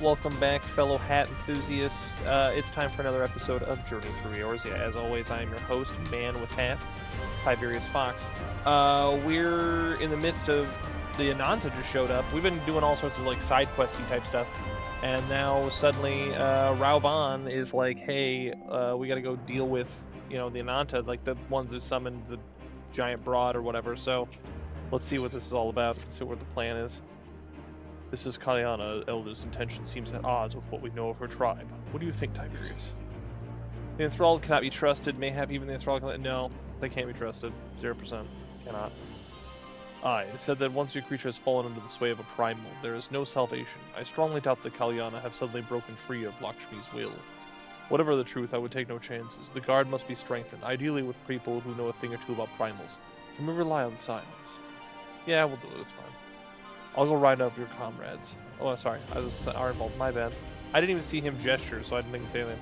Welcome back, fellow hat enthusiasts. It's time for another episode of Journey Through Eorzea. As always, I am your host, Man with Hat, Tiberius Fox. We're in the midst of the Ananta just showed up. We've been doing all sorts of like side questy type stuff, and now suddenly Raubahn is like, "Hey, we got to go deal with the Ananta, like the ones that summoned the giant broad or whatever." So let's see what this is all about. Let's see what the plan is. This is Kalyana. Elder's intention seems at odds with what we know of her tribe. What do you think, Tiberius? The enthralled cannot be trusted. Mayhap even the enthralled cannot... No, they can't be trusted. 0%. Cannot. It said that once your creature has fallen under the sway of a primal, there is no salvation. I strongly doubt that Kalyana have suddenly broken free of Lakshmi's will. Whatever the truth, I would take no chances. The guard must be strengthened, ideally with people who know a thing or two about primals. Can we rely on silence? Yeah, we'll do it. It's fine. I'll go ride up your comrades. Oh, sorry. I was involved. My bad. I didn't even see him gesture, so I didn't think to say anything.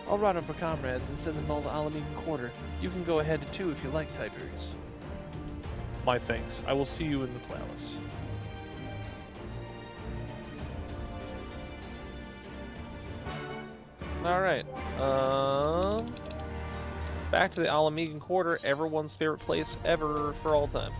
I'll ride up our comrades and send them all to Alamegan Quarter. You can go ahead too if you like, Tiberius. My thanks. I will see you in the palace. Alright. Back to the Alamegan Quarter, everyone's favorite place ever for all time.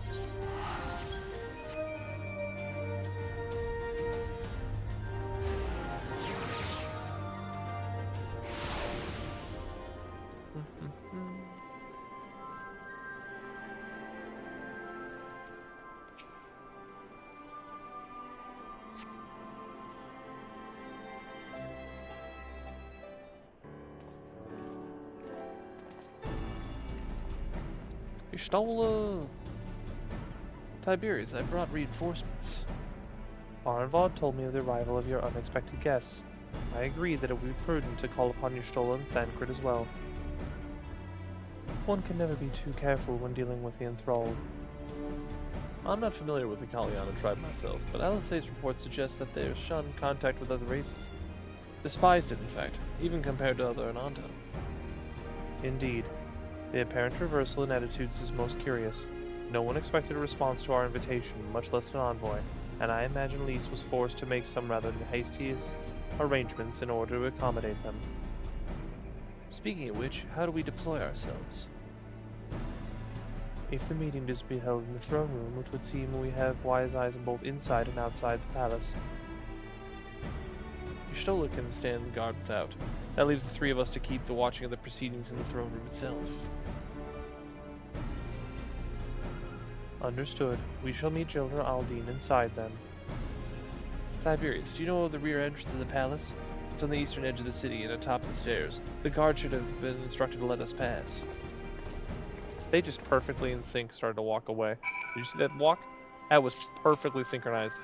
You stole Tiberius, I brought reinforcements. Arnvald told me of the arrival of your unexpected guests. I agree that it would be prudent to call upon Y'shtola and Thancred as well. One can never be too careful when dealing with the enthralled. I'm not familiar with the Kalyana tribe myself, but Alisay's reports suggest that they shun contact with other races. Despised it, in fact, even compared to other Ananta. Indeed. The apparent reversal in attitudes is most curious. No one expected a response to our invitation, much less an envoy, and I imagine Lise was forced to make some rather hastiest arrangements in order to accommodate them. Speaking of which, how do we deploy ourselves? If the meeting is to be held in the throne room, it would seem we have wise eyes both inside and outside the palace. Y'shtola can stand guard without. That leaves the three of us to keep the watching of the proceedings in the throne room itself. Understood. We shall meet Jilner Aldine inside then. Tiberius, do you know of the rear entrance of the palace? It's on the eastern edge of the city and atop the stairs. The guard should have been instructed to let us pass. They just perfectly in sync started to walk away. Did you see that walk? That was perfectly synchronized.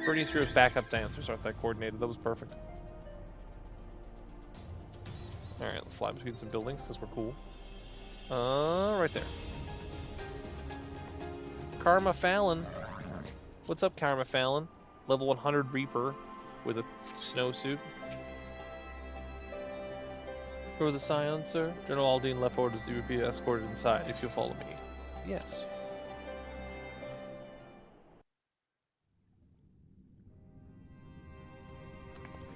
Bernie Spears' backup dancers aren't that coordinated. That was perfect. Alright, let's fly between some buildings because we're cool. Right there. Karma Fallon. What's up, Karma Fallon? Level 100 Reaper with a snowsuit. Who are the Scions, sir? General Aldine left orders to be escorted inside if you follow me. Yes.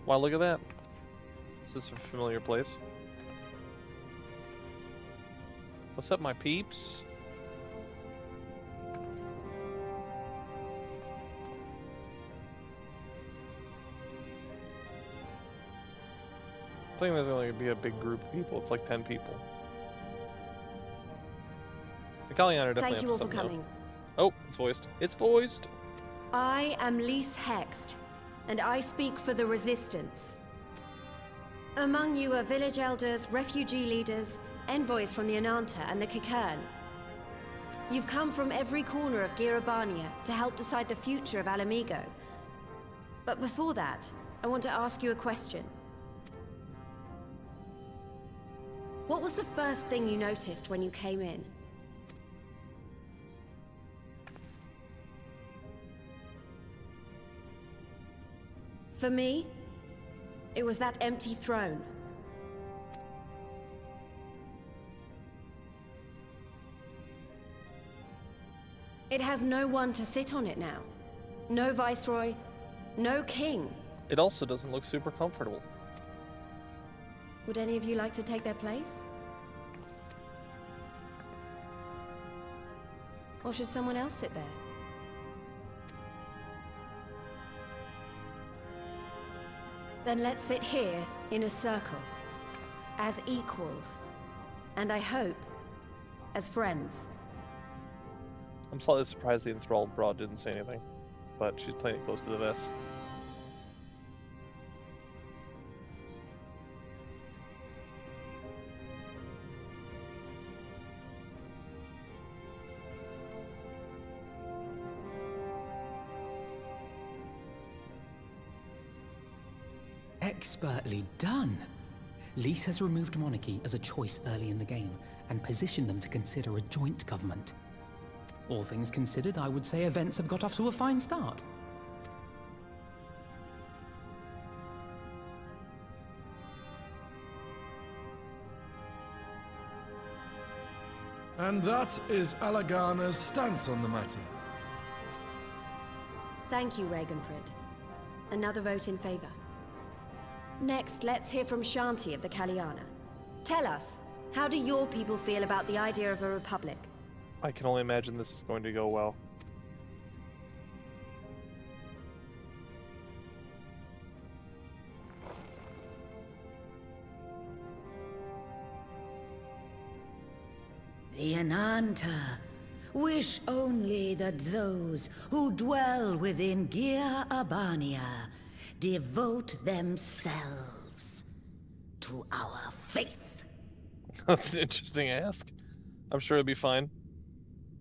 Wow, look at that. Is this a familiar place? What's up, my peeps? I think there's only gonna be a big group of people. It's like 10 people. The Kalyana definitely. Thank you all for coming. Oh, it's voiced. It's voiced. I am Lise Hext, and I speak for the Resistance. Among you are village elders, refugee leaders, envoys from the Ananta and the Kikern. You've come from every corner of Girabania to help decide the future of Alamigo. But before that, I want to ask you a question. What was the first thing you noticed when you came in? For me, it was that empty throne. It has no one to sit on it now. No viceroy, No king. It also doesn't look super comfortable. Would any of you like to take their place? Or should someone else sit there? Then let's sit here in a circle, as equals, and I hope, as friends. I'm slightly surprised the enthralled broad didn't say anything, but she's playing it close to the vest. Expertly done. Lys has removed monarchy as a choice early in the game and positioned them to consider a joint government. All things considered, I would say events have got off to a fine start. And that is Alagana's stance on the matter. Thank you, Ragenfrid. Another vote in favor. Next, let's hear from Shanti of the Kaliana. Tell us, how do your people feel about the idea of a republic? I can only imagine this is going to go well. The Ananta wish only that those who dwell within Gir Abania devote themselves to our faith. That's an interesting ask. I'm sure it'll be fine.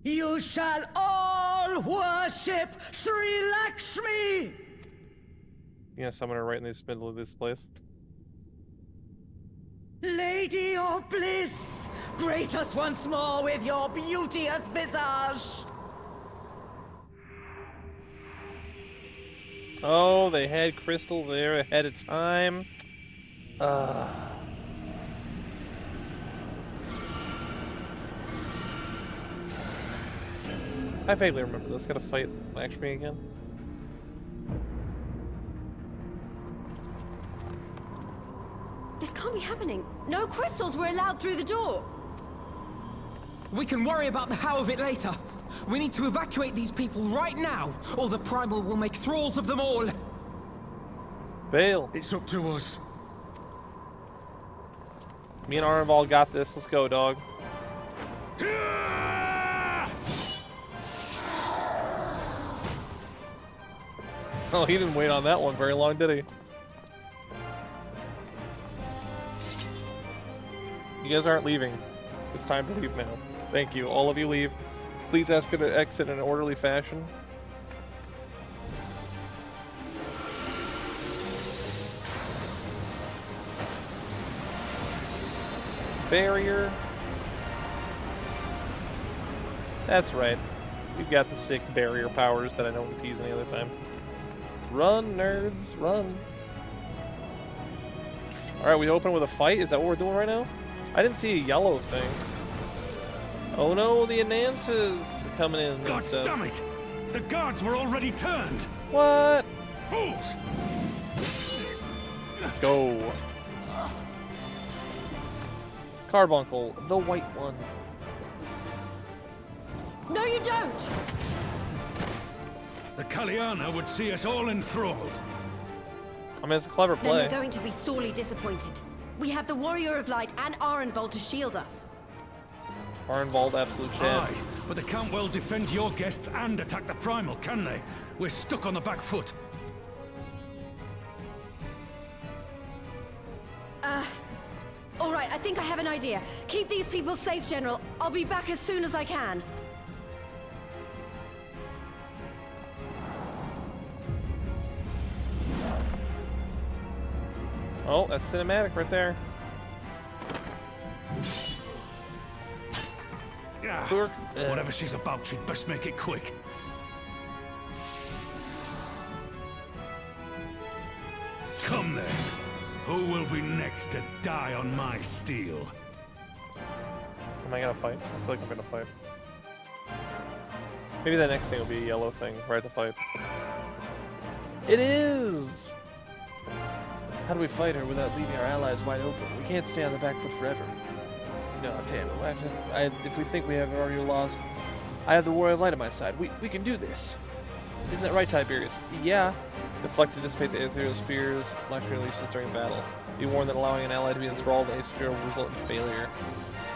You shall all worship Sri Lakshmi! You gonna summon her right in the middle of this place? Lady of bliss, grace us once more with your beauteous visage! Oh, they had crystals there ahead of time. I vaguely remember this. Gotta fight Lakshmi again. This can't be happening. No crystals were allowed through the door. We can worry about the how of it later. We need to evacuate these people right now, or the primal will make thralls of them all. Bail. It's up to us. Me and Arnval got this. Let's go, dog. Oh, he didn't wait on that one very long, did he? You guys aren't leaving. It's time to leave now. Thank you. All of you leave. Please ask her to exit in an orderly fashion. Barrier. That's right. You've got the sick barrier powers that I don't get to use any other time. Run, nerds, run. Alright, we open with a fight? Is that what we're doing right now? I didn't see a yellow thing. Oh no, the Anantas are coming in. God damn it! The guards were already turned! What? Fools! Let's go. Carbuncle, the white one. No, you don't! The Kaliana would see us all enthralled. I mean, it's a clever Then play. we're going to be sorely disappointed. We have the Warrior of Light and Arenvold to shield us. Arnvald, absolute shit. Aye, but they can't well defend your guests and attack the primal, can they? We're stuck on the back foot. All right, I think I have an idea. Keep these people safe, General. I'll be back as soon as I can. Oh, that's cinematic right there. Sure. Whatever she's about, she'd best make it quick. Come then. Who will be next to die on my steel? Am I gonna fight? I feel like I'm gonna fight. Maybe the next thing will be a yellow thing right to fight. It is! How do we fight her without leaving our allies wide open? We can't stay on the back foot forever. No, damn it. If we think we have already lost, I have the Warrior of Light on my side. We can do this. Isn't that right, Tiberius? Yeah. Deflect to dissipate the ethereal spears, electric releases during battle. Be warned that allowing an ally to be enthralled in a sphere will result in failure.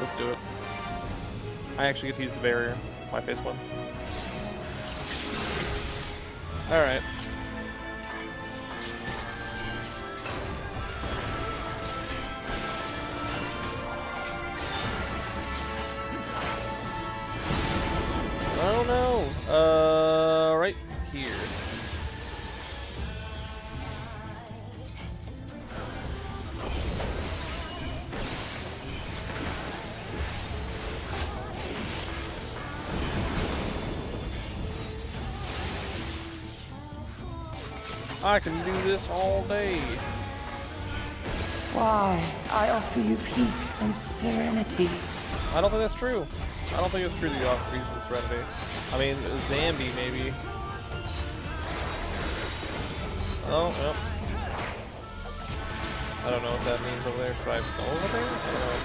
Let's do it. I actually get to use the barrier. My face one. Alright. I don't know. Right here. I can do this all day. Why, I offer you peace and serenity. I don't think that's true. I don't think it's true that you offer peace and serenity. I mean, Zambi maybe. Oh, well. I don't know what that means over there. Should I go over there? I don't know.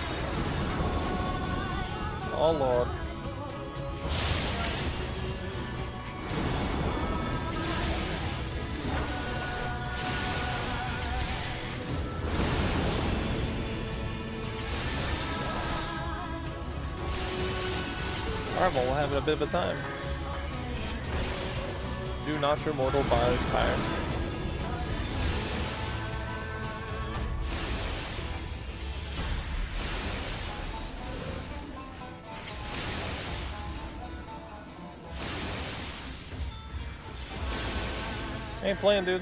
Oh, Lord. Marvel, we're having a bit of a time. Do not your mortal bodies tire. Ain't playing, dude.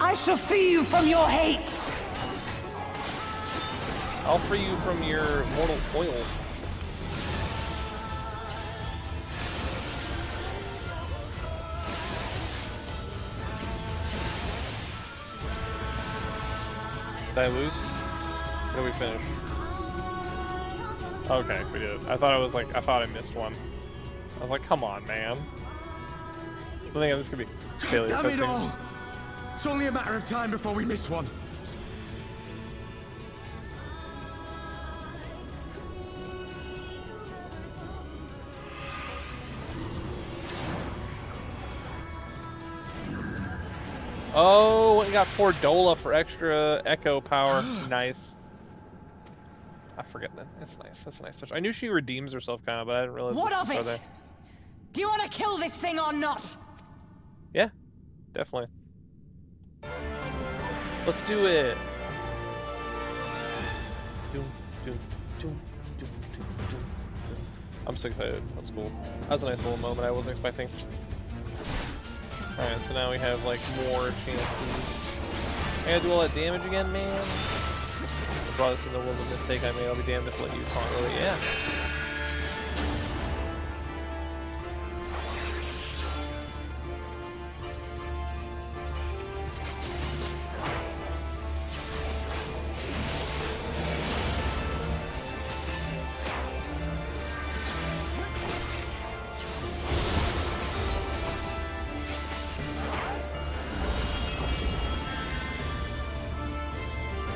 I shall free you from your hate! I'll free you from your mortal coil. Did I lose? Or did we finish? Okay, we did. I thought I missed one. I was like, come on, man. I think this could be failure. Damn it all! It's only a matter of time before we miss one. Oh, we got Fordola for extra echo power. Nice. I forget that. That's nice. That's a nice touch. I knew she redeems herself kind of, but I didn't realize. What of there. it? Do you want to kill this thing or not? Yeah, definitely. Let's do it. I'm so excited. That's cool. That was a nice little moment I wasn't expecting. Alright, so now we have like more chances. I gotta do all that damage again, man. I brought this in the world of mistake I made. I'll be damned if I let you taunt really. Yeah.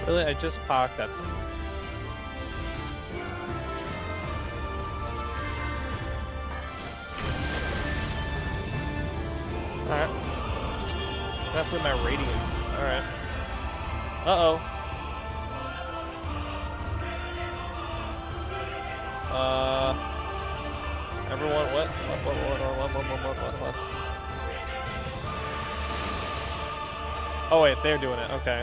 Really, I just pocked that thing. Alright. That's with my radiance. Alright. Uh-oh. Everyone, what? What? Oh wait, they're doing it, okay.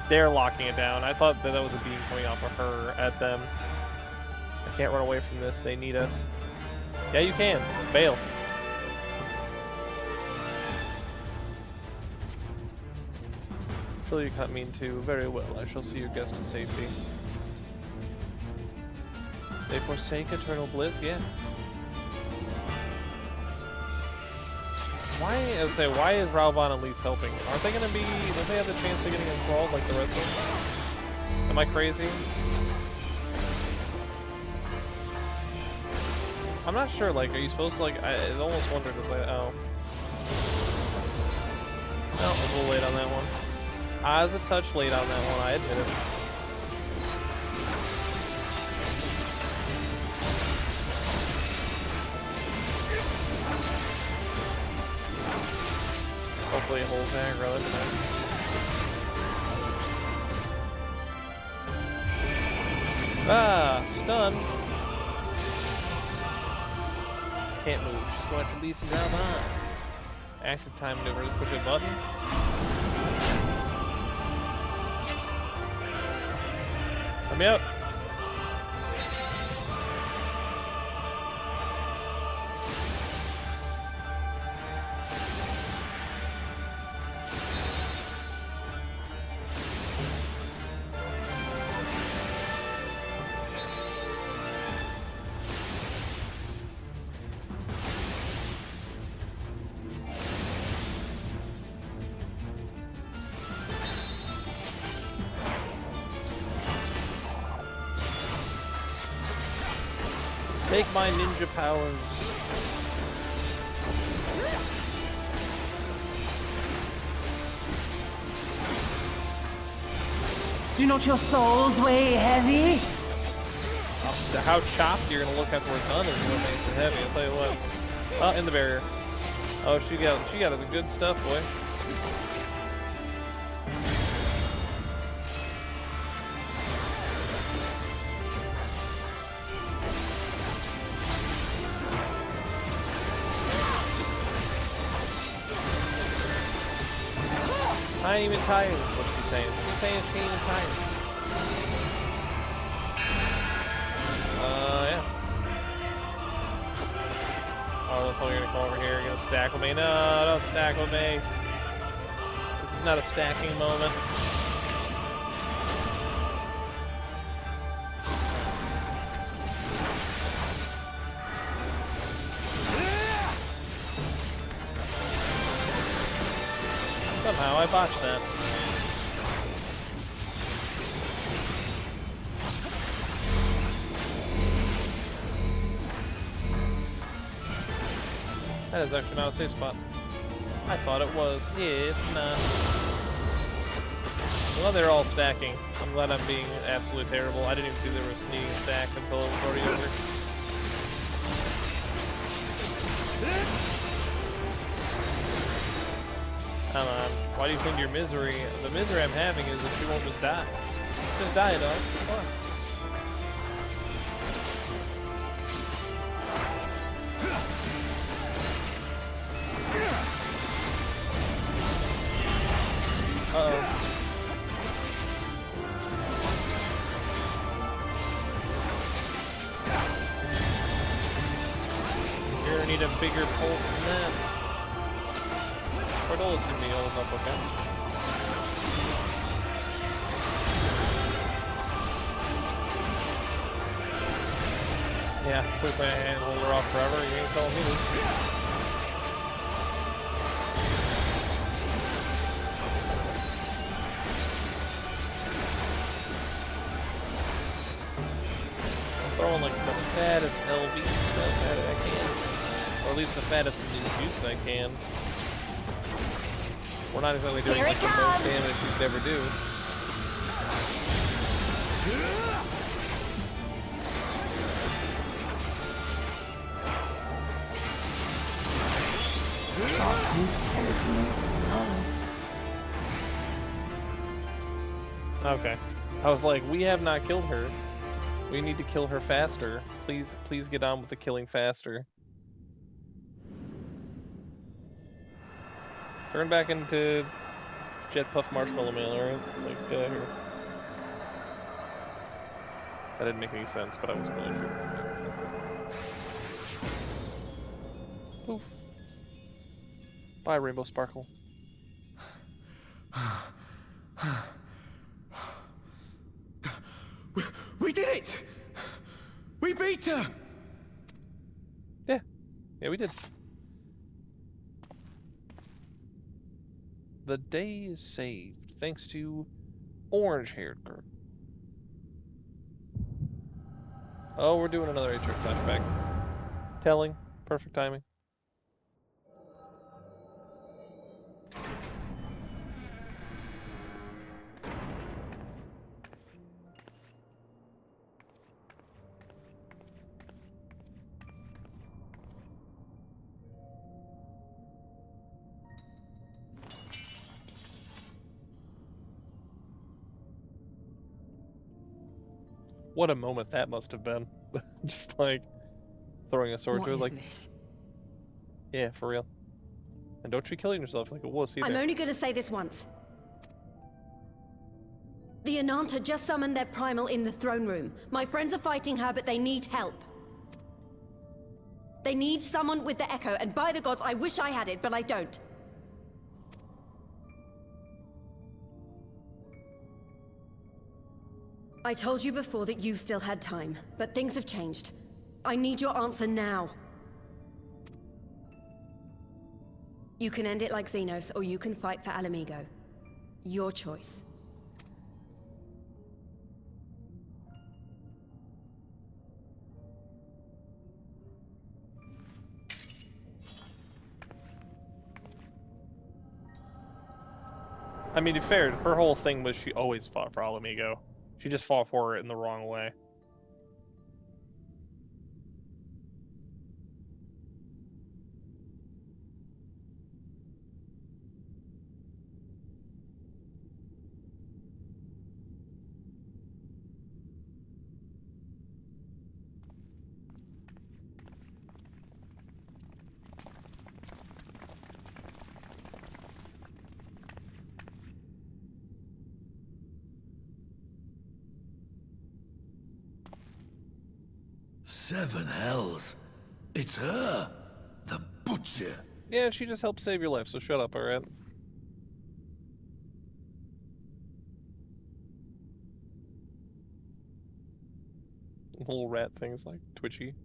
They're locking it down. I thought that was a beam coming off of her at them. I can't run away from this. They need us. Yeah, you can. Bail. Surely you can't mean to. Very well. I shall see your guest to safety. They forsake eternal bliss? Yeah. Why is Raubahn and Lise helping? Aren't they gonna be? Don't they have the chance of getting enthralled like the rest of them? Am I crazy? I'm not sure. Like, are you supposed to like? I almost wondered if I. Oh. No, I was a little late on that one. I was a touch late on that one. I admit it. Hopefully it holds aggro, isn't it? Ah, stun. Can't move. She's going to release and grab on. Active time maneuver. Push a button. Let me out. Take my ninja powers. Do not your souls weigh heavy? How chopped you're gonna look after we're done is what makes it heavy. I'll tell you what. Oh, in the barrier. Oh, she got the good stuff, boy. I ain't even tired, is what she's saying. She's saying she ain't even tired. Yeah. Oh, that's why you're gonna come over here. You're gonna stack with me. No, don't stack with me. This is not a stacking moment. Somehow I botched that. That is actually not a safe spot. I thought it was. Yeah, it's not. Well, they're all stacking. I'm glad I'm being absolutely terrible. I didn't even see there was needing a stack until it was already over. Come on. Why do you think your misery? The misery I'm having is that she won't just die. Just die, dog. Come on. Uh-oh. You're gonna need a bigger pulse than that. Cordola's gonna be holding up, okay? Yeah, quickly and hold her off forever. You ain't telling me this. Throwing like the fattest LV stuff at it I can. Or at least the fattest juice I can. We're not exactly doing like the most damage we could ever do. Okay. I was like, we have not killed her. We need to kill her faster. Please get on with the killing faster. Turn back into Jet Puff Marshmallow Man, alright? Like, get out of here. That didn't make any sense, but I was really sure. Oof. Bye, Rainbow Sparkle. We did it! We beat her! Yeah, we did. The day is saved, thanks to orange-haired girl. Oh, we're doing another H.R. flashback. Telling. Perfect timing. What a moment that must have been. Just like throwing a sword to it, like, this? yeah, for real. And don't you killing yourself like a wuss either. I'm only gonna say this once. The Ananta just summoned their primal in the throne room. My friends are fighting her, but they need help. They need someone with the Echo, and by the gods, I wish I had it, but I don't. I told you before that you still had time, but things have changed. I need your answer now. You can end it like Xenos, or you can fight for Alamigo. Your choice. I mean, to be fair, her whole thing was she always fought for Alamigo. She just fought for it in the wrong way. Seven hells. It's her. The butcher. Yeah, she just helped save your life, so shut up, alright? Little rat things like twitchy.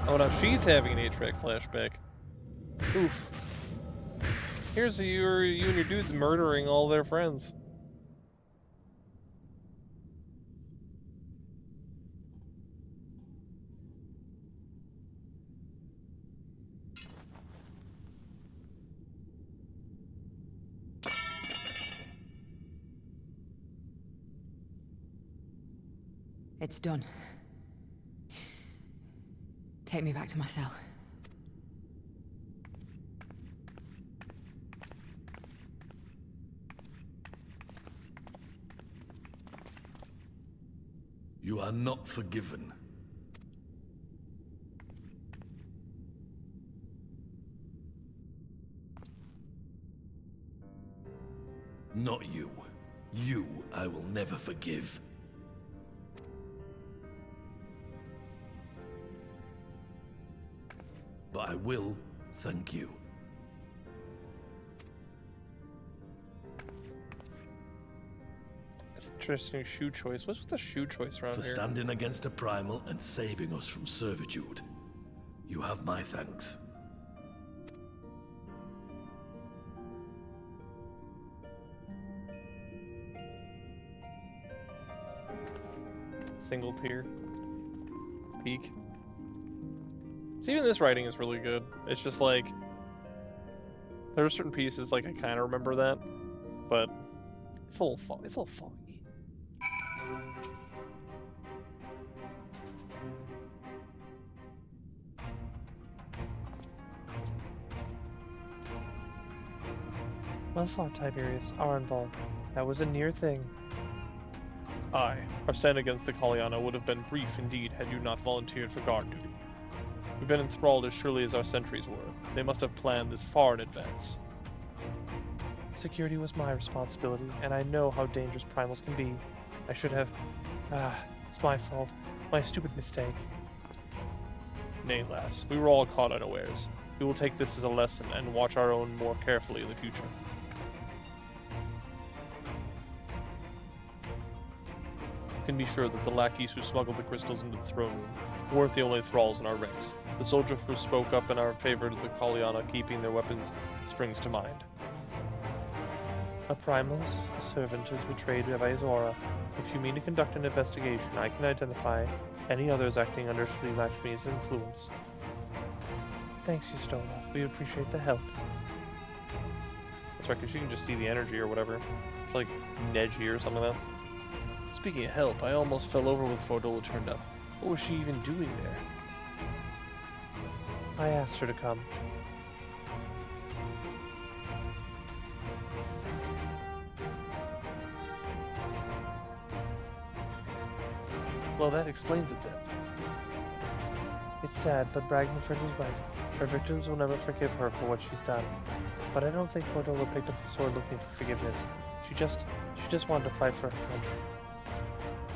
Oh, now she's having an 8-track flashback. Oof. Here's you and your dudes murdering all their friends. It's done. Take me back to my cell. You are not forgiven. Not you. You I will never forgive. But I will thank you. Interesting shoe choice. What's with the shoe choice around For here? standing against a primal and saving us from servitude. You have my thanks. Single tier. Peak. So even this writing is really good. It's just like there are certain pieces like I kind of remember that, but it's a little foggy. Well fought, Tiberius. Are involved. That was a near thing. Aye, our stand against the Kaliana would have been brief indeed had you not volunteered for guard duty. We've been enthralled as surely as our sentries were. They must have planned this far in advance. Security was my responsibility, and I know how dangerous primals can be. I should have... it's my fault. My stupid mistake. Nay, lass, we were all caught unawares. We will take this as a lesson and watch our own more carefully in the future. can be sure that the lackeys who smuggled the crystals into the throne room weren't the only thralls in our ranks. The soldiers who spoke up in our favor of the Kaliana keeping their weapons springs to mind. A primal's servant is betrayed by Eorzea. If you mean to conduct an investigation, I can identify any others acting under Sri Lakshmi's influence. Thanks, Yustola. We appreciate the help. That's right, because you can just see the energy or whatever. It's like Neji or something like that. Speaking of help, I almost fell over when Fordola turned up. What was she even doing there? I asked her to come. Well, that explains it then. It's sad, but Ragnarford was right. Her victims will never forgive her for what she's done. But I don't think Fordola picked up the sword looking for forgiveness. She just wanted to fight for her country.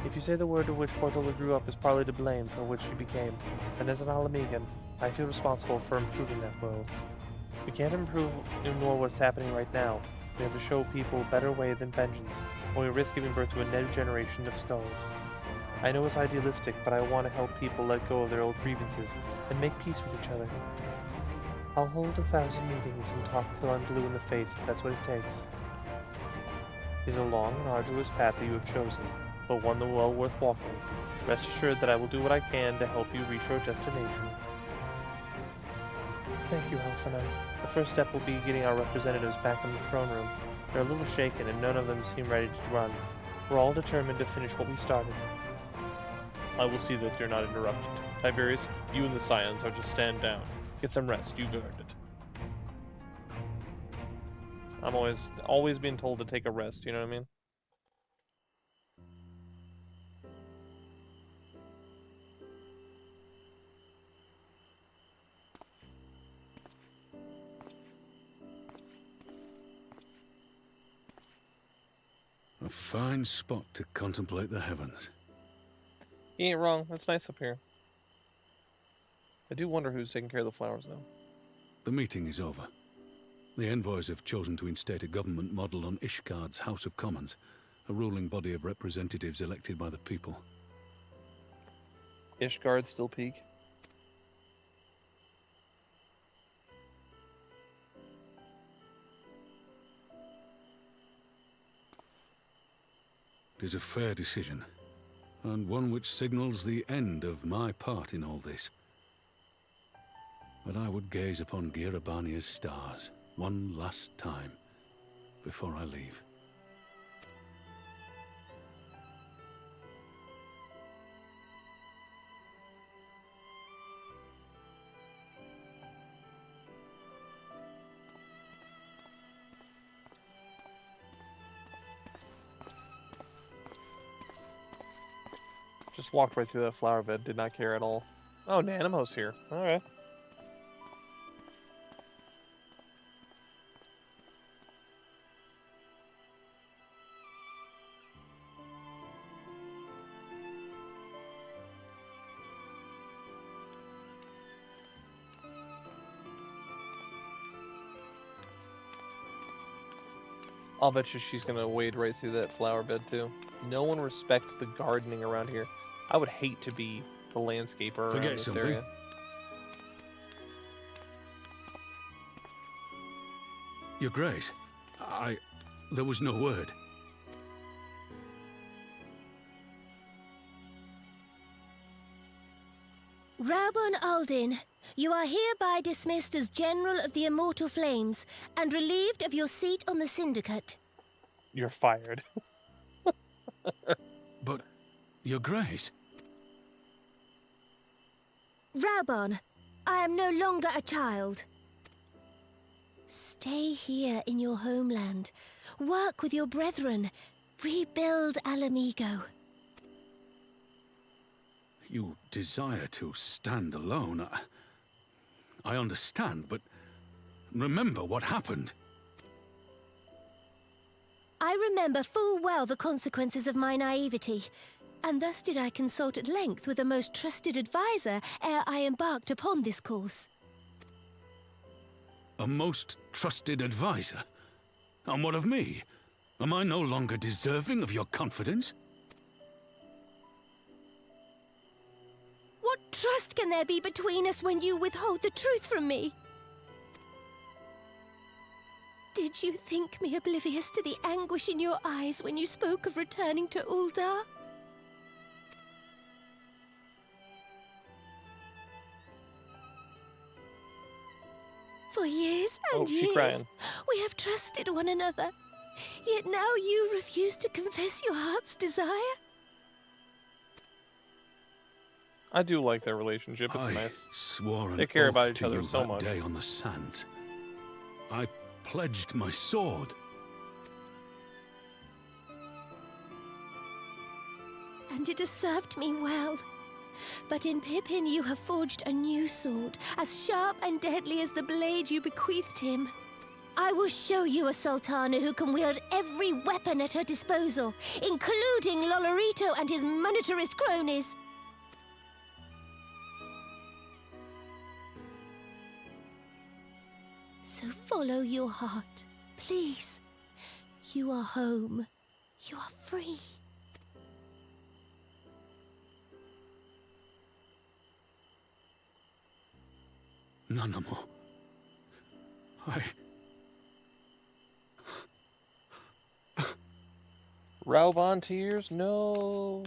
If you say the word to which Fordola grew up is partly to blame for what she became, then as an Alamegan, I feel responsible for improving that world. We can't ignore what's happening right now. We have to show people a better way than vengeance, or we risk giving birth to a new generation of skulls. I know it's idealistic, but I want to help people let go of their old grievances and make peace with each other. I'll hold 1,000 meetings and talk till I'm blue in the face if that's what it takes. It is a long and arduous path that you have chosen, but one that well worth walking. Rest assured that I will do what I can to help you reach your destination. Thank you, Alphina. The first step will be getting our representatives back in the throne room. They're a little shaken and none of them seem ready to run. We're all determined to finish what we started. I will see that you're not interrupted. Tiberius, you and the Scions are to stand down. Get some rest, you've earned it. I'm always being told to take a rest, you know what I mean? A fine spot to contemplate the heavens. You ain't wrong, it's nice up here. I do wonder who's taking care of the flowers, though. The meeting is over. The envoys have chosen to instate a government model on Ishgard's House of Commons, a ruling body of representatives elected by the people. Ishgard still peak? It is a fair decision, and one which signals the end of my part in all this. But I would gaze upon Girabania's stars one last time before I leave. Just walked right through that flower bed, did not care at all. Oh, Nanamo's here. Alright. I'll bet you she's gonna wade right through that flower bed too. No one respects the gardening around here. I would hate to be the landscaper around this area. Your Grace, there was no word. Raubahn Aldin, you are hereby dismissed as General of the Immortal Flames and relieved of your seat on the Syndicate. You're fired. But, Your Grace... Raubahn, I am no longer a child. Stay here in your homeland. Work with your brethren. Rebuild Alamigo. You desire to stand alone. I understand, but remember what happened. I remember full well the consequences of my naivety, and thus did I consult at length with a most trusted advisor ere I embarked upon this course. A most trusted advisor? And what of me? Am I no longer deserving of your confidence? trust can there be between us when you withhold the truth from me? Did you think me oblivious to the anguish in your eyes when you spoke of returning to Uldar? For years and years, crying. we have trusted one another. Yet now you refuse to confess your heart's desire? I do like their relationship. It's I nice. swore an They care oath about each to other you so that much. day on the sands. I pledged my sword. And it has served me well. But in Pippin you have forged a new sword, as sharp and deadly as the blade you bequeathed him. I will show you a Sultana who can wield every weapon at her disposal, including Lolorito and his monetarist cronies. So follow your heart, please. You are home. You are free. Nanamo. Raubahn tears? No.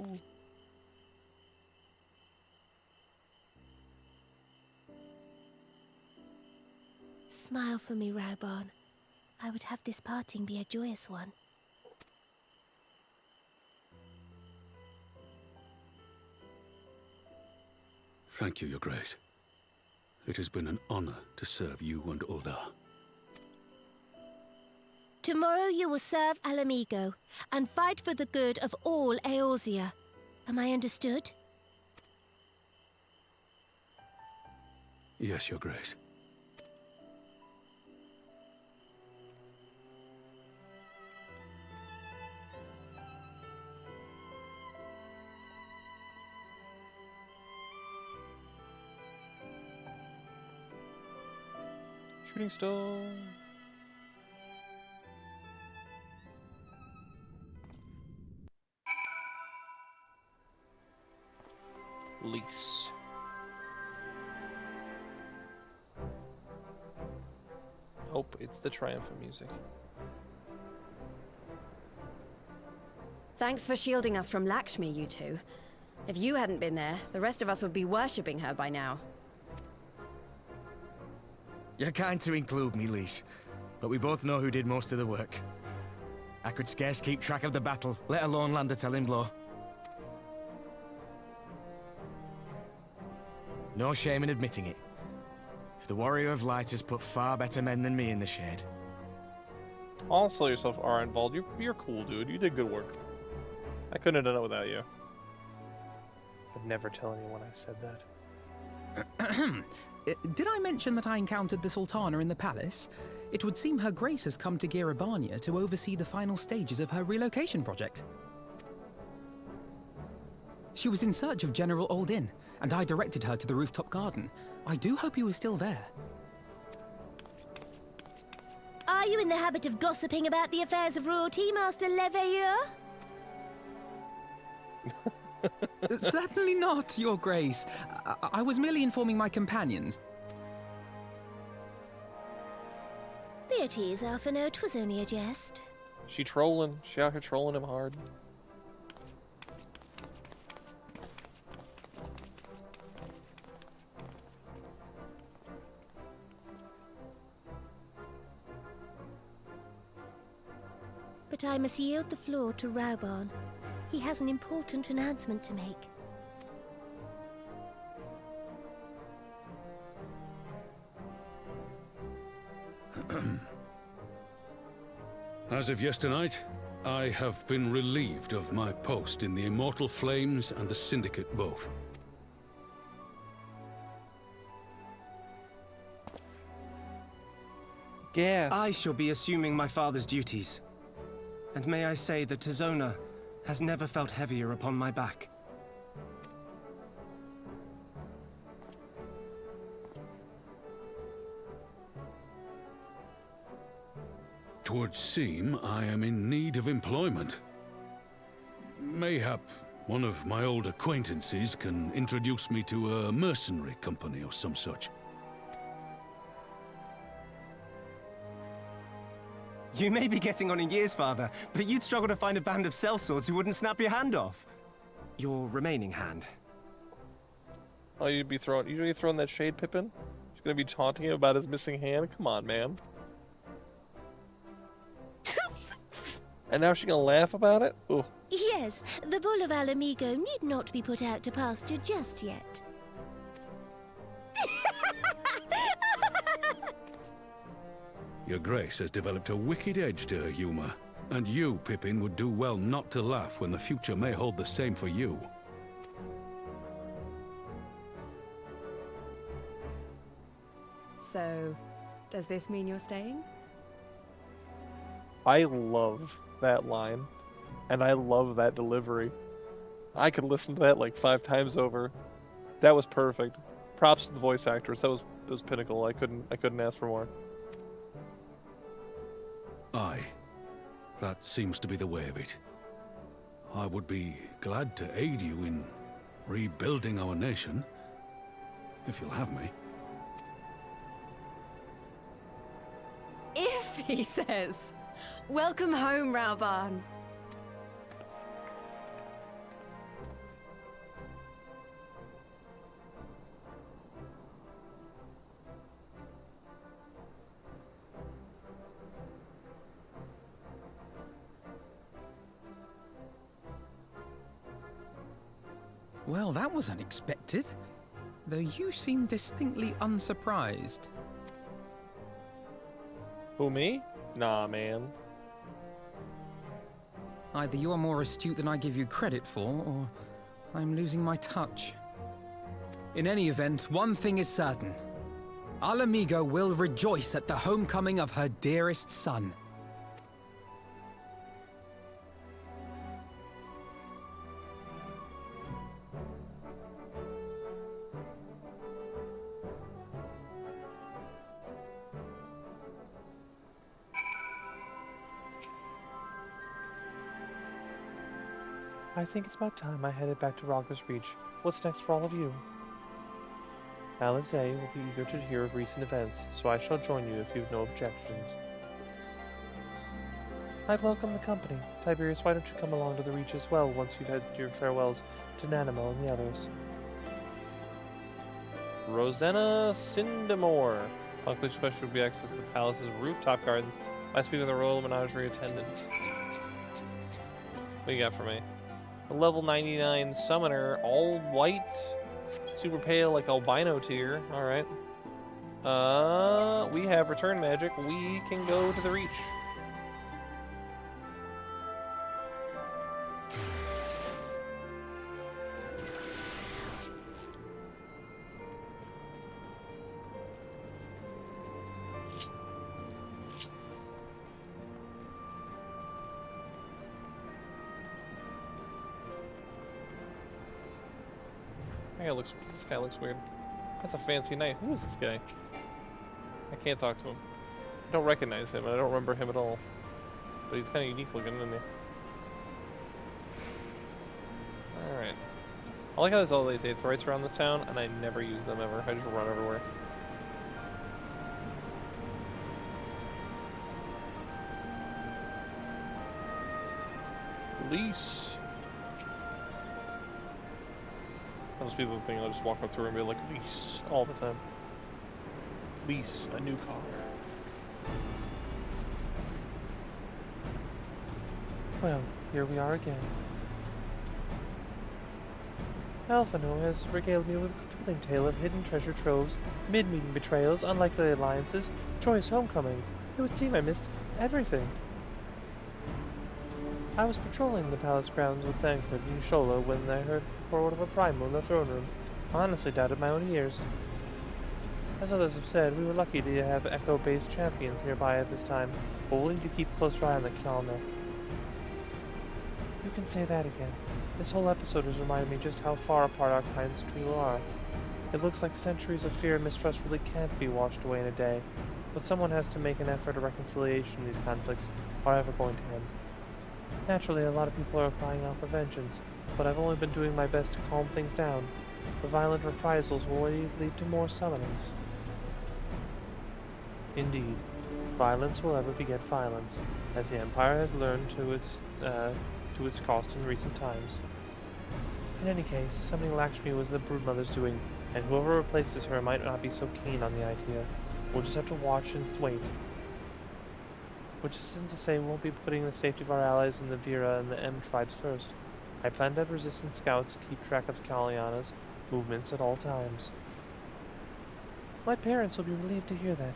Smile for me, Raubahn. I would have this parting be a joyous one. Thank you, Your Grace. It has been an honor to serve you and Uldar. Tomorrow you will serve Alamigo and fight for the good of all Eorzea. Am I understood? Yes, Your Grace. Shooting star. Lease. Hope it's the triumphant music. Thanks for shielding us from Lakshmi, you two. If you hadn't been there, the rest of us would be worshipping her by now. You're kind to include me, Lise, but we both know who did most of the work. I could scarce keep track of the battle, let alone land a telling blow. No shame in admitting it. The Warrior of Light has put far better men than me in the shade. Also, yourself are involved. You're cool, dude. You did good work. I couldn't have done it without you. I'd never tell anyone I said that. Did I mention that I encountered the Sultana in the palace? It would seem Her Grace has come to Girabania to oversee the final stages of her relocation project. She was in search of General Oldin, and I directed her to the rooftop garden. I do hope he was still there. Are you in the habit of gossiping about the affairs of royalty, Master Leveilleur? Certainly not, Your Grace. I was merely informing my companions. Be at ease, Alphino. 'Twas only a jest. She trolling. She out here trolling him hard. But I must yield the floor to Raubahn. He has an important announcement to make. As of yesternight, I have been relieved of my post in the Immortal Flames and the Syndicate both. Yes. I shall be assuming my father's duties. And may I say that Tizona has never felt heavier upon my back. Twould seem I am in need of employment. Mayhap One of my old acquaintances can introduce me to a mercenary company or some such. You may be getting on in years, Father, but you'd struggle to find a band of sellswords who wouldn't snap your hand off. Your remaining hand. Oh, you'd be throwing that shade, Pippin? She's gonna be taunting him about his missing hand? Come on, man. And now she's gonna laugh about it? Ooh. Yes, the bull of Alamigo need not be put out to pasture just yet. Your Grace has developed a wicked edge to her humor. And you, Pippin, would do well not to laugh when the future may hold the same for you. So, does this mean you're staying? I love that line. And I love that delivery. I could listen to that like 5 times over. That was perfect. Props to the voice actors. That was pinnacle. I couldn't ask for more. Aye. That seems to be the way of it. I would be glad to aid you in rebuilding our nation, if you'll have me. If, he says. Welcome home, Raubahn. Well, that was unexpected. Though you seem distinctly unsurprised. Who, me? Nah, man. Either you're more astute than I give you credit for, or I'm losing my touch. In any event, one thing is certain. Alamigo will rejoice at the homecoming of her dearest son. I think it's about time I headed back to Rogger's Reach. What's next for all of you? Eorzea will be eager to hear of recent events, so I shall join you if you have no objections. I'd welcome the company. Tiberius, why don't you come along to the Reach as well once you've had your farewells to Nanimo and the others? Rosanna Sindamore. Uncle's question would be access to the palace's rooftop gardens. I speak with a royal menagerie attendant. What do you got for me? A level 99 summoner, all white, super pale, like albino tier. Alright. We have return magic. We can go to the Reach. This guy looks weird. That's a fancy knight. Who is this guy? I can't talk to him. I don't recognize him. I don't remember him at all. But he's kind of unique looking, isn't he? Alright. I like how there's all these aetherytes around this town, and I never use them ever. I just run everywhere. Release! Most people think I'll just walk up through and be like, lease, all the time. Lease a new car. Well, here we are again. Alphino has regaled me with a thrilling tale of hidden treasure troves, mid-meeting betrayals, unlikely alliances, joyous homecomings. It would seem I missed everything. I was patrolling the palace grounds with Thancred and Shola when I heard the report of a primal in the throne room. I honestly doubted my own ears. As others have said, we were lucky to have Echo-based champions nearby at this time, but we'll need to keep a closer eye on the calendar. You can say that again. This whole episode has reminded me just how far apart our kinds truly are. It looks like centuries of fear and mistrust really can't be washed away in a day, but someone has to make an effort of reconciliation in these conflicts are ever going to end. Naturally, a lot of people are crying out for vengeance, but I've only been doing my best to calm things down. The violent reprisals will lead to more summonings. Indeed, violence will ever beget violence, as the Empire has learned to its cost in recent times. In any case, summoning Lakshmi was the broodmother's doing, and whoever replaces her might not be so keen on the idea. We'll just have to watch and wait. Which isn't to say we won't be putting the safety of our allies in the Vira and the M tribes first. I plan to have resistance scouts keep track of Kalyana's movements at all times. My parents will be relieved to hear that.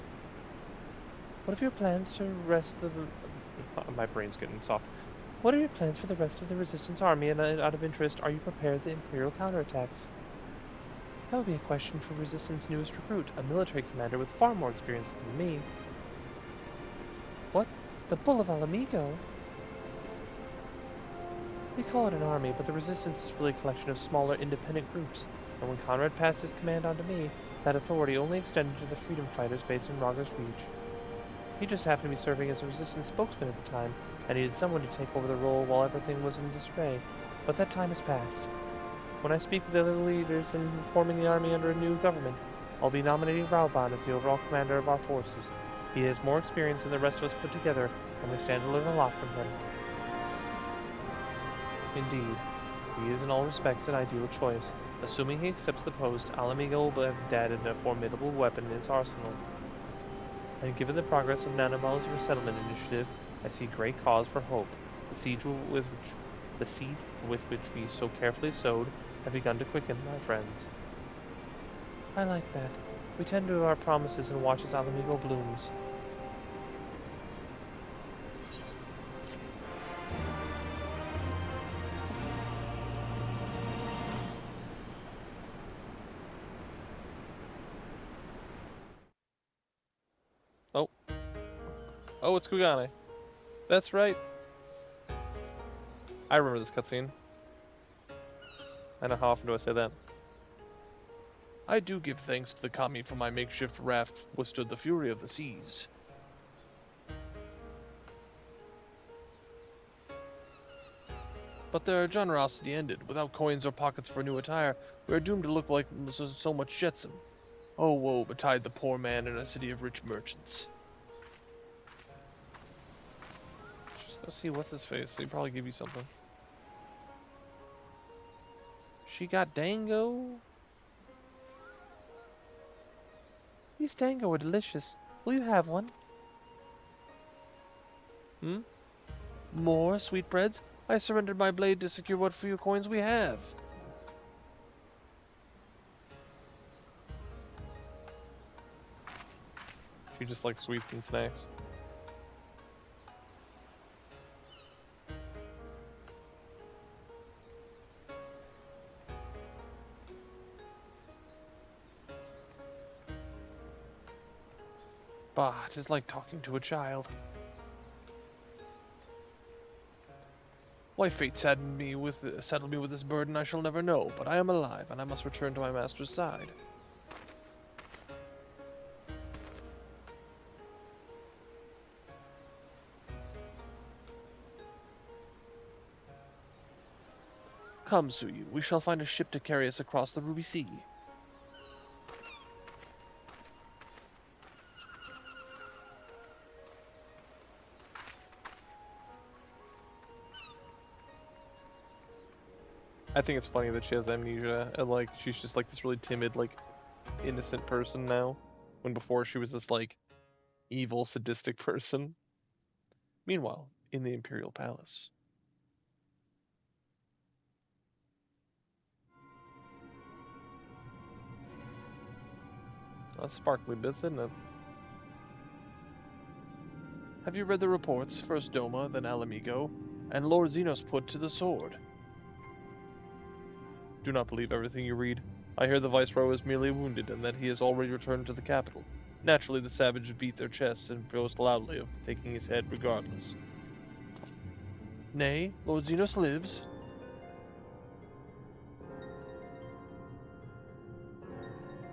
What are your plans to rest the... My brain's getting soft. What are your plans for the rest of the Resistance army, and out of interest, are you prepared for the Imperial counterattacks? That would be a question for Resistance newest recruit, a military commander with far more experience than me. What? The Bull of Alamigo? We call it an army, but the Resistance is really a collection of smaller, independent groups, and when Conrad passed his command on to me, that authority only extended to the freedom fighters based in Raga's Reach. He just happened to be serving as a Resistance spokesman at the time, and needed someone to take over the role while everything was in disarray, but that time has passed. When I speak with the other leaders in forming the army under a new government, I'll be nominating Raubahn as the overall commander of our forces. He has more experience than the rest of us put together, and we stand to learn a lot from him. Indeed, he is in all respects an ideal choice. Assuming he accepts the post, Alamigo will have added a formidable weapon in his arsenal. And given the progress of Nanamal's resettlement initiative, I see great cause for hope. The seed with which we so carefully sowed have begun to quicken, my friends. I like that. We tend to our promises and watch as Alamigo blooms. Oh, it's Kugane. That's right. I remember this cutscene. I know how often do I say that. I do give thanks to the kami for my makeshift raft withstood the fury of the seas. But their generosity ended. Without coins or pockets for new attire, we are doomed to look like so much jetsam. Oh, woe betide the poor man in a city of rich merchants. Let's see, what's his face? He'd probably give you something. She got dango? These dango are delicious. Will you have one? More sweetbreads? I surrendered my blade to secure what few coins we have. She just likes sweets and snacks. Bah, it is like talking to a child. Why fate saddled me with this burden I shall never know, but I am alive, and I must return to my master's side. Come, Suyu, we shall find a ship to carry us across the Ruby Sea. I think it's funny that she has amnesia, and like she's just like this really timid, like innocent person now, when before she was this like evil, sadistic person. Meanwhile, in the Imperial Palace. That's sparkly bits, isn't it? Have you read the reports? First Doma, then Alamigo, and Lord Xenos put to the sword. Do not believe everything you read. I hear the Viceroy is merely wounded and that he has already returned to the capital. Naturally, the savages beat their chests and boast loudly of taking his head regardless. Nay, Lord Xenos lives.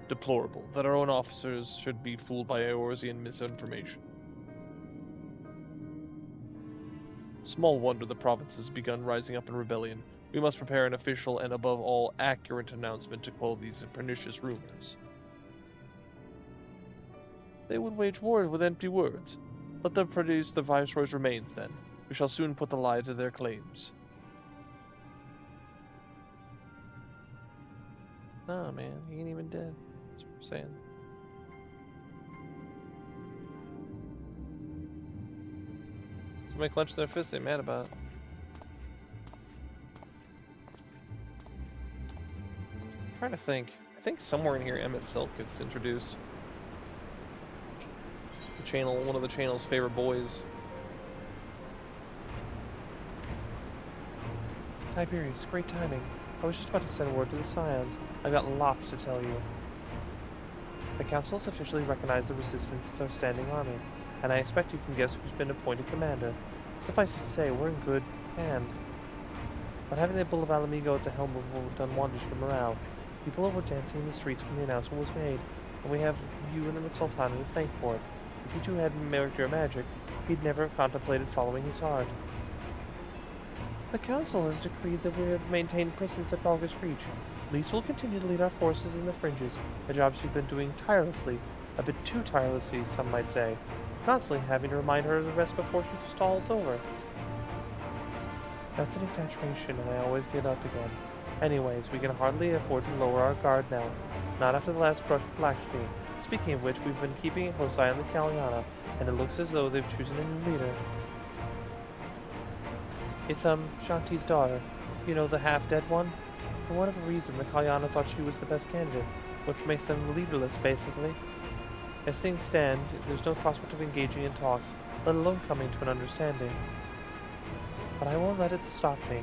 Deplorable that our own officers should be fooled by Eorzean misinformation. Small wonder the province has begun rising up in rebellion. We must prepare an official and, above all, accurate announcement to quell these pernicious rumors. They would wage war with empty words. Let them produce the Viceroy's remains, then. We shall soon put the lie to their claims. Nah, man, he ain't even dead. That's what I'm saying. Somebody clench their fists, they mad about it. I'm trying to think. I think somewhere in here Emmett Silk gets introduced. The channel, one of the channel's favorite boys. Tiberius, great timing. I was just about to send word to the Scions. I've got lots to tell you. The Council has officially recognized the Resistance as our standing army, and I expect you can guess who's been appointed commander. Suffice to say, we're in good hand. But having the Bull of Alamigo at the helm will have done wonders for morale. People were dancing in the streets when the announcement was made, and we have you and the Sultana to thank for it. If you two hadn't married your magic, he'd never have contemplated following his heart. The Council has decreed that we are to maintain presence at Balgus Reach. Lise will continue to lead our forces in the fringes, a job she's been doing tirelessly, a bit too tirelessly, some might say, constantly having to remind her of the rest before she stalls over. That's an exaggeration, and I always get up again. Anyways, we can hardly afford to lower our guard now, not after the last brush with Lakshmi. Speaking of which, we've been keeping a close eye on the Kalyana, and it looks as though they've chosen a new leader. It's, Shanti's daughter. You know, the half-dead one? For whatever reason, the Kalyana thought she was the best candidate, which makes them leaderless, basically. As things stand, there's no prospect of engaging in talks, let alone coming to an understanding. But I won't let it stop me.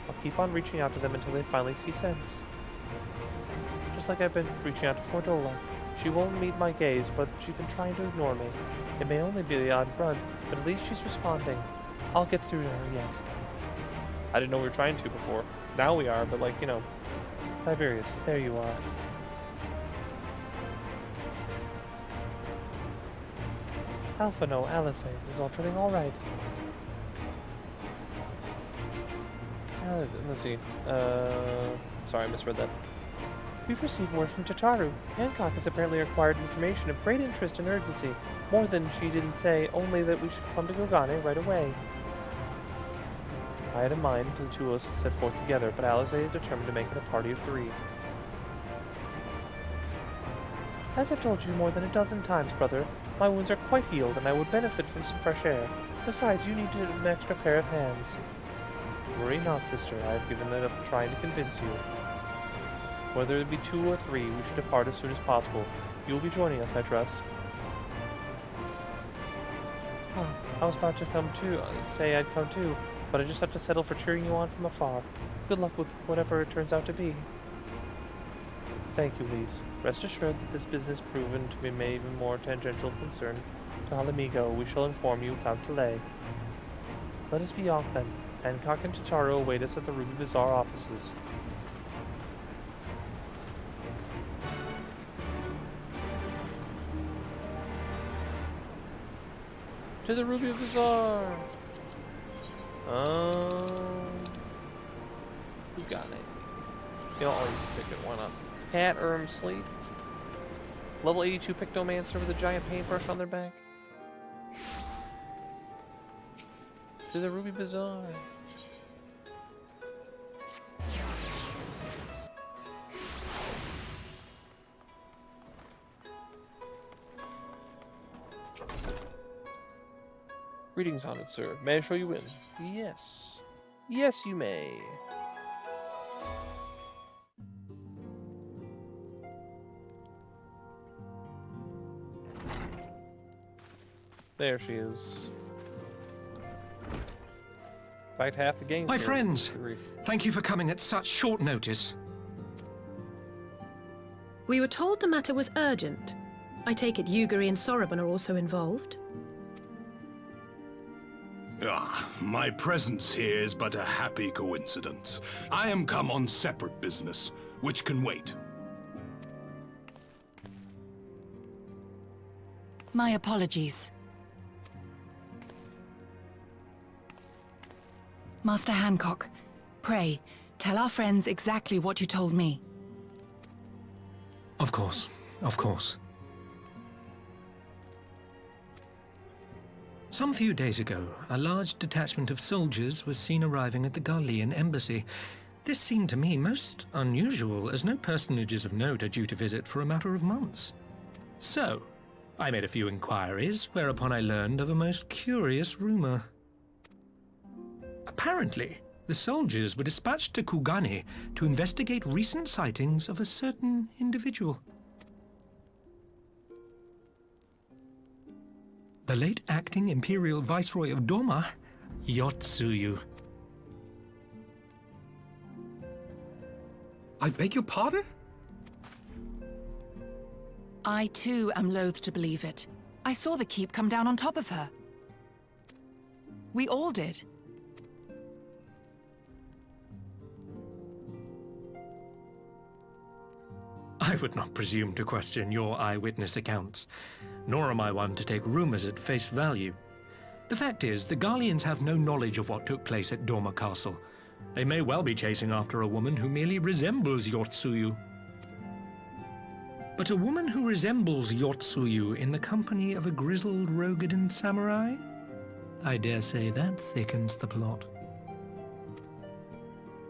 I'll keep on reaching out to them until they finally see sense. Just like I've been reaching out to Fordola. She won't meet my gaze, but she's been trying to ignore me. It may only be the odd grunt, but at least she's responding. I'll get through to her yet. I didn't know we were trying to before. Now we are, but like, you know. Tiberius, there you are. Alpha, no, Alice, is everything alright? Let's see. Sorry, I misread that. We've received word from Tataru. Hancock has apparently acquired information of great interest and urgency. More than she didn't say, only that we should come to Gogane right away. I had in mind the two of us to set forth together, but Alice is determined to make it a party of 3. As I've told you more than a dozen times, brother, my wounds are quite healed and I would benefit from some fresh air. Besides, you need an extra pair of hands. Worry not, sister. I have given it up trying to convince you. Whether it be 2 or 3, we should depart as soon as possible. You will be joining us, I trust. Oh, I was about to come too, say I'd come too, but I just have to settle for cheering you on from afar. Good luck with whatever it turns out to be. Thank you, Lise. Rest assured that this business proven to be made even more tangential concern to Alamigo, we shall inform you without delay. Let us be off then. Hancock and Tataru await us at the Ruby Bazaar offices. To the Ruby Bazaar! Who got it? You'll always pick it, why not? Cat Erm Sleep. Level 82 Pictomancer with a giant paintbrush on their back. To the Ruby Bazaar. Greetings, honored sir. May I show you in? Yes. Yes, you may. There she is. Fight half the game. My friends, thank you for coming at such short notice. We were told the matter was urgent. I take it Yugiri and Soroban are also involved? My presence here is but a happy coincidence. I am come on separate business, which can wait. My apologies. Master Hancock, pray, Tell our friends exactly what you told me. Of course, of course. Some few days ago, a large detachment of soldiers was seen arriving at the Garlean embassy. This seemed to me most unusual, as no personages of note are due to visit for a matter of months. So, I made a few inquiries, whereupon I learned of a most curious rumor. Apparently, the soldiers were dispatched to Kugane to investigate recent sightings of a certain individual. The late acting Imperial Viceroy of Doma, Yotsuyu. I beg your pardon? I too am loath to believe it. I saw the keep come down on top of her. We all did. I would not presume to question your eyewitness accounts, nor am I one to take rumors at face value. The fact is, the Garleans have no knowledge of what took place at Doma Castle. They may well be chasing after a woman who merely resembles Yotsuyu. But a woman who resembles Yotsuyu in the company of a grizzled Rogadan samurai? I dare say that thickens the plot.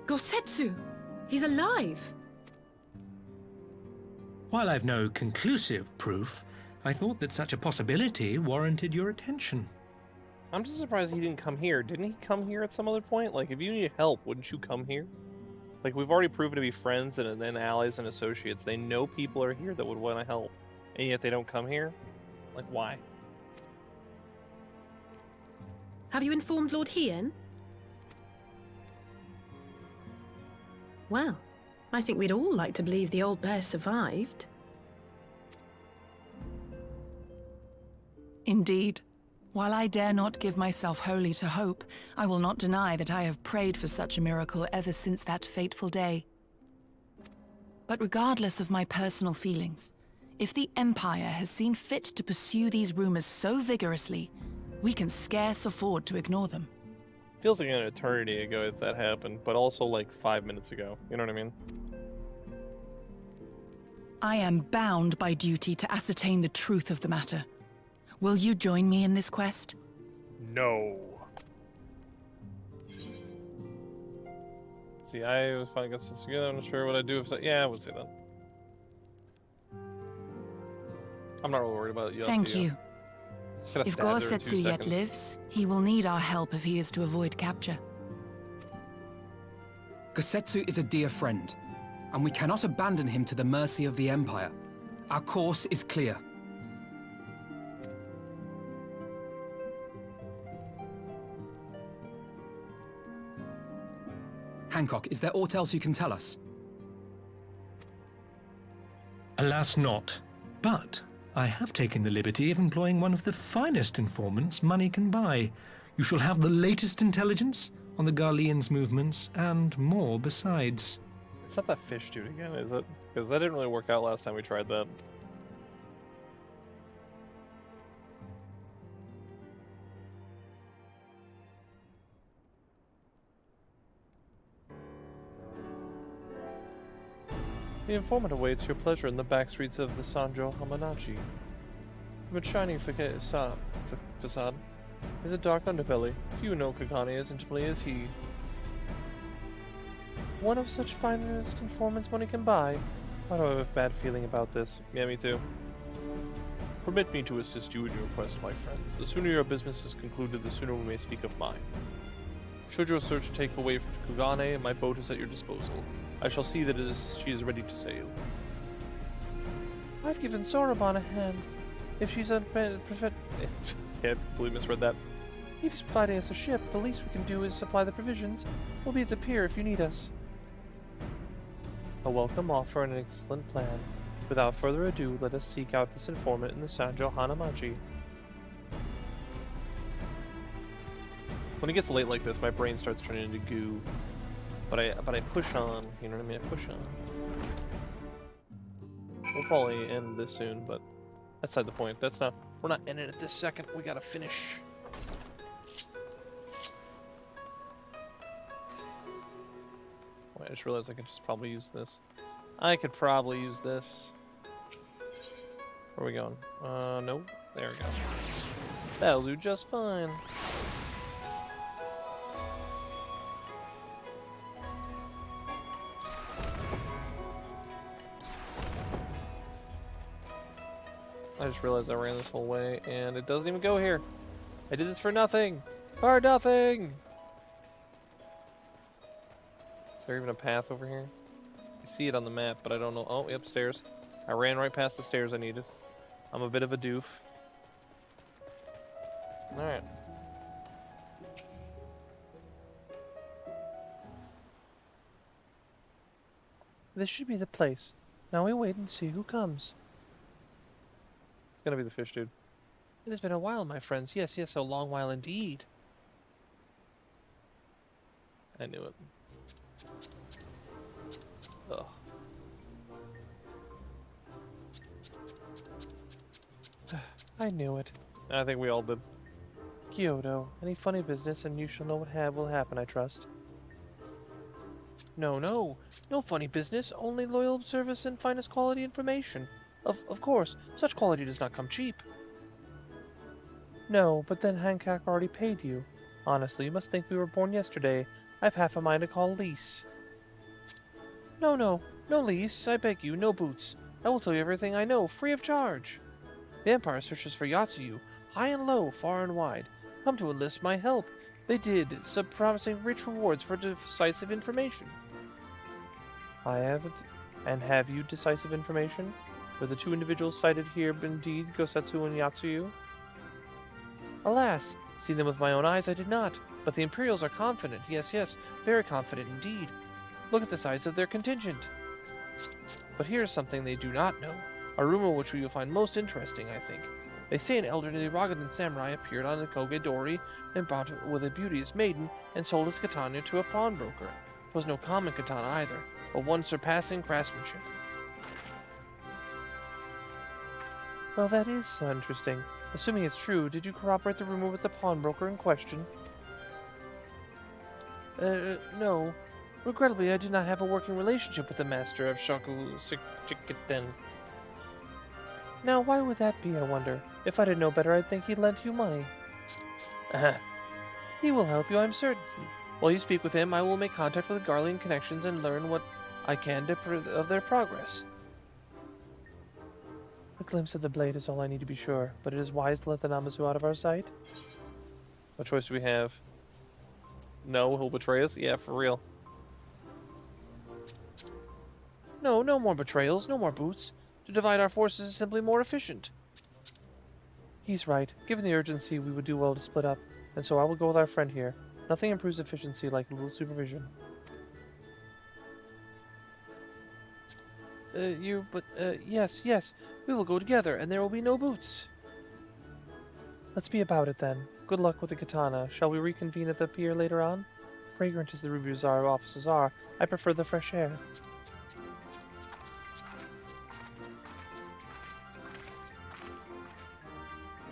Gosetsu! He's alive! While I've no conclusive proof, I thought that such a possibility warranted your attention. I'm just surprised he didn't come here. Didn't he come here at some other point? Like, if you need help, wouldn't you come here? Like, we've already proven to be friends and then allies and associates. They know people are here that would want to help, and yet they don't come here? Like, why? Have you informed Lord Hien? Well, I think we'd all like to believe the old bear survived. Indeed. While I dare not give myself wholly to hope, I will not deny that I have prayed for such a miracle ever since that fateful day. But regardless of my personal feelings, if the Empire has seen fit to pursue these rumors so vigorously, we can scarce afford to ignore them. Feels like an eternity ago that happened, but also like 5 minutes ago. You know what I mean? I am bound by duty to ascertain the truth of the matter. Will you join me in this quest? No. See, I was finally got this together. I'm not sure what I'd do if yeah, I would say that. I'm not really worried about it. Thank you. If Gosetsu yet lives, he will need our help if he is to avoid capture. Gosetsu is a dear friend, and we cannot abandon him to the mercy of the Empire. Our course is clear. Hancock, is there aught else you can tell us? Alas not, but I have taken the liberty of employing one of the finest informants money can buy. You shall have the latest intelligence on the Garleans' movements, and more besides. It's not that fish dude again, is it? Because that didn't really work out last time we tried that. The informant awaits your pleasure in the back streets of the Sanjo Hamanachi. From its shining facade is a dark underbelly. Few know Kagane as intimately as he. One of such finest informants money can buy. Why do I have a bad feeling about this? Yeah, me too. Permit me to assist you in your quest, my friends. The sooner your business is concluded, the sooner we may speak of mine. Should your search take away from Kugane, my boat is at your disposal. I shall see that she is ready to sail. I've given Raubahn a hand. If she's can't believe misread that. If he's providing us a ship, the least we can do is supply the provisions. We'll be at the pier if you need us. A welcome offer and an excellent plan. Without further ado, let us seek out this informant in the Sanjo Hanamachi. When it gets late like this, my brain starts turning into goo. But I push on, you know what I mean? I push on. We'll probably end this soon, but that's not the point. We're not ending it this second. We gotta finish. I just realized I could just probably use this. I could probably use this. Where are we going? Nope. There we go. That'll do just fine. I just realized I ran this whole way, and it doesn't even go here. I did this for nothing! For nothing! Is there even a path over here? I see it on the map, but I don't know. Oh, yep, stairs. I ran right past the stairs I needed. I'm a bit of a doof. Alright. This should be the place. Now we wait and see who comes. It's gonna be the fish dude. It has been a while, my friends. Yes, yes, a long while indeed. I knew it. Ugh. I knew it. I think we all did. Kyoto, any funny business and you shall know what will happen, I trust. No, no. No funny business, only loyal service and finest quality information. Of course, such quality does not come cheap. No, but then Hancock already paid you. Honestly, you must think we were born yesterday. I've half a mind to call a lease. No, no. No lease, I beg you, no boots. I will tell you everything I know, free of charge. The Empire searches for Yatsuyu, high and low, far and wide. Come to enlist my help. They did, promising rich rewards for decisive information. I have it. And have you decisive information? Were the two individuals cited here indeed Gosetsu and Yatsuyu? Alas, see them with my own eyes I did not, but the Imperials are confident, yes, yes, very confident indeed. Look at the size of their contingent. But here's something they do not know, a rumor which you will find most interesting, I think. They say an elderly Rogadan samurai appeared on the Kogedori and brought with a beauteous maiden and sold his katana to a pawnbroker. It was no common katana either, but one surpassing craftsmanship. Well, that is so interesting. Assuming it's true, did you corroborate the rumor with the pawnbroker in question? No. Regrettably, I do not have a working relationship with the master of Shaku Chikiten. Now, why would that be, I wonder? If I didn't know better, I'd think he lent you money. He will help you, I'm certain. While you speak with him, I will make contact with the Garlean connections and learn what I can of their progress. A glimpse of the blade is all I need to be sure, but it is wise to let the Namazu out of our sight. What choice do we have? No, he'll betray us? Yeah, for real. No, no more betrayals, no more boots. To divide our forces is simply more efficient. He's right. Given the urgency, we would do well to split up, and so I will go with our friend here. Nothing improves efficiency like a little supervision. Yes, yes, we will go together, and there will be no boots. Let's be about it then. Good luck with the katana. Shall we reconvene at the pier later on? Fragrant as the reviews our offices are, I prefer the fresh air.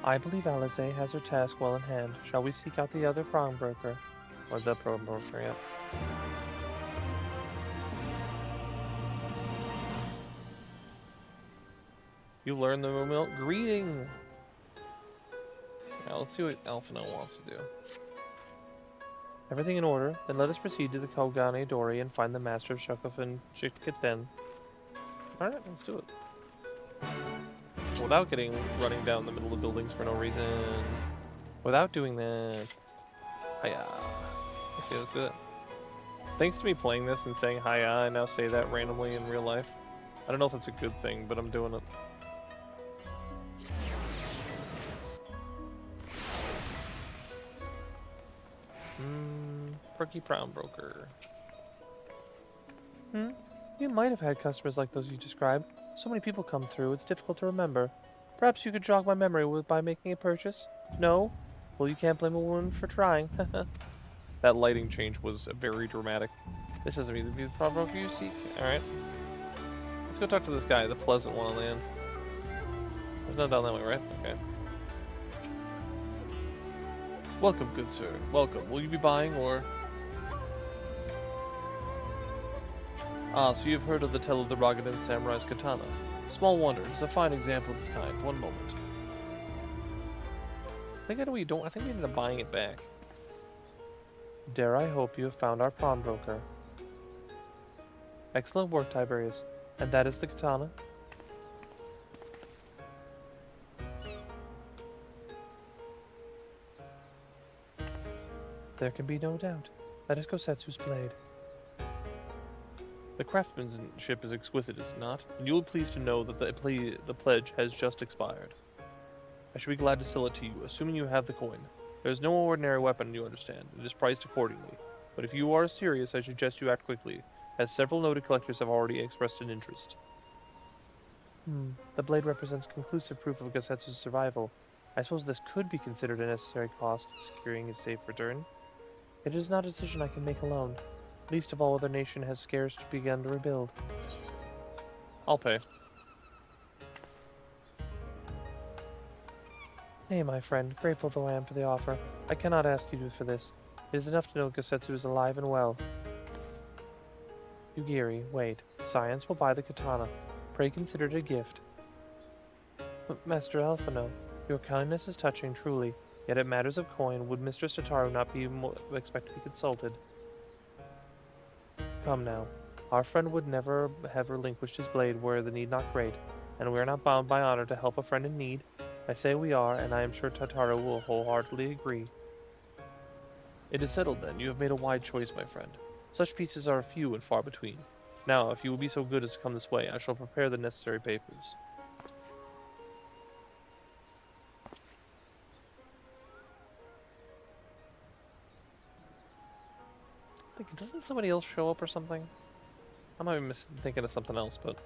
I believe Eorzea has her task well in hand. Shall we seek out the other pawnbroker? Or the pawnbroker, yeah. You learn the remote greeting! Now let's see what Alphino wants to do. Everything in order, then let us proceed to the Kogane Dori and find the master of Shokufin Shikiten. Alright, let's do it. Without running down the middle of buildings for no reason. Without doing that. Hiya. Let's do that. Thanks to me playing this and saying hiya, I now say that randomly in real life. I don't know if it's a good thing, but I'm doing it. Perky Pawnbroker. You might have had customers like those you described. So many people come through, it's difficult to remember. Perhaps you could jog my memory by making a purchase? No? Well, you can't blame a woman for trying. That lighting change was very dramatic. This doesn't mean to be the pawnbroker you seek. Alright. Let's go talk to this guy, the pleasant one on the end. There's none down that way, right? Okay. Welcome, good sir. Welcome. Will you be buying or... Ah, so you've heard of the tale of the Raubahn samurai's katana. Small wonder, it's a fine example of its kind. One moment. I think we ended up buying it back. Dare I hope you have found our pawnbroker. Excellent work, Tiberius. And that is the katana? There can be no doubt. That is Gosetsu's blade. The craftsmanship is exquisite, is it not? And you will be pleased to know that the pledge has just expired. I should be glad to sell it to you, assuming you have the coin. There is no ordinary weapon, you understand. It is priced accordingly. But if you are serious, I suggest you act quickly, as several noted collectors have already expressed an interest. The blade represents conclusive proof of Gosetsu's survival. I suppose this could be considered a necessary cost in securing his safe return. It is not a decision I can make alone. Least of all, other nation has scarce begun to rebuild. I'll pay. Nay, my friend, grateful though I am for the offer, I cannot ask you for this. It is enough to know Gosetsu is alive and well. Yugiri, wait. Science will buy the katana. Pray consider it a gift. Master Alphino, your kindness is touching truly, yet in matters of coin, would Mistress Tataru not be expected to be consulted? Come now. Our friend would never have relinquished his blade were the need not great, and we are not bound by honor to help a friend in need. I say we are, and I am sure Tataru will wholeheartedly agree. It is settled then. You have made a wide choice, my friend. Such pieces are few and far between. Now, if you will be so good as to come this way, I shall prepare the necessary papers. Doesn't somebody else show up or something? I might be thinking of something else, but...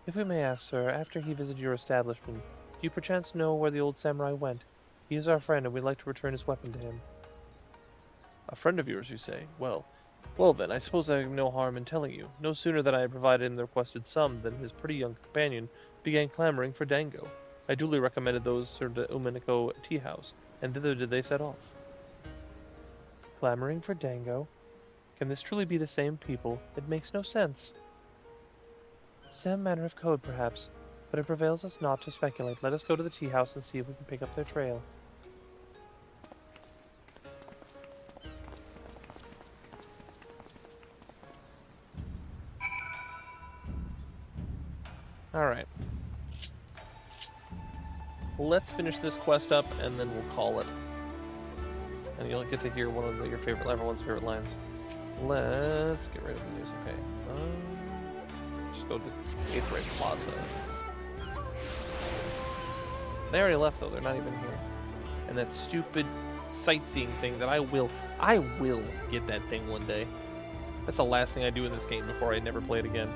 If we may ask, sir, after he visited your establishment, do you perchance know where the old samurai went? He is our friend, and we'd like to return his weapon to him. A friend of yours, you say? Well then, I suppose I have no harm in telling you. No sooner than I had provided him the requested sum than his pretty young companion began clamoring for dango. I duly recommended those served at Umineko tea house, and thither did they set off. Clamoring for dango? Can this truly be the same people? It makes no sense. Some manner of code, perhaps, but it prevails us not to speculate. Let us go to the tea house and see if we can pick up their trail. Alright. Let's finish this quest up, and then we'll call it. And you'll get to hear one of everyone's favorite lines. Let's get rid of the news, okay. Just go to the 8th Race Plaza. They already left, though. They're not even here. And that stupid sightseeing thing that I will get that thing one day. That's the last thing I do in this game before I never play it again.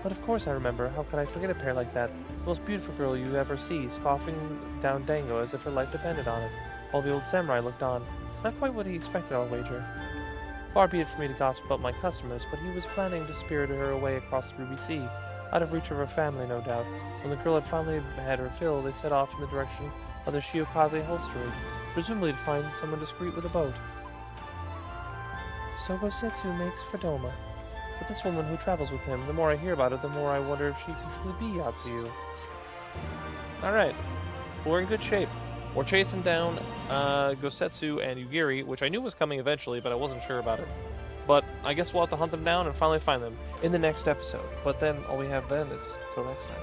But of course I remember. How could I forget a pair like that? The most beautiful girl you ever see, scoffing down dango as if her life depended on it, while the old samurai looked on. Not quite what he expected, I'll wager. Far be it for me to gossip about my customers, but he was planning to spirit her away across the Ruby Sea, out of reach of her family, no doubt. When the girl had finally had her fill, they set off in the direction of the Shiokaze holstery, presumably to find someone discreet with a boat. So Gosetsu makes for Doma. But this woman who travels with him, the more I hear about it, the more I wonder if she can truly be Yatsuyu. Alright, we're in good shape. We're chasing down Gosetsu and Yugiri, which I knew was coming eventually, but I wasn't sure about it. But I guess we'll have to hunt them down and finally find them in the next episode. But then all we have then is till next time.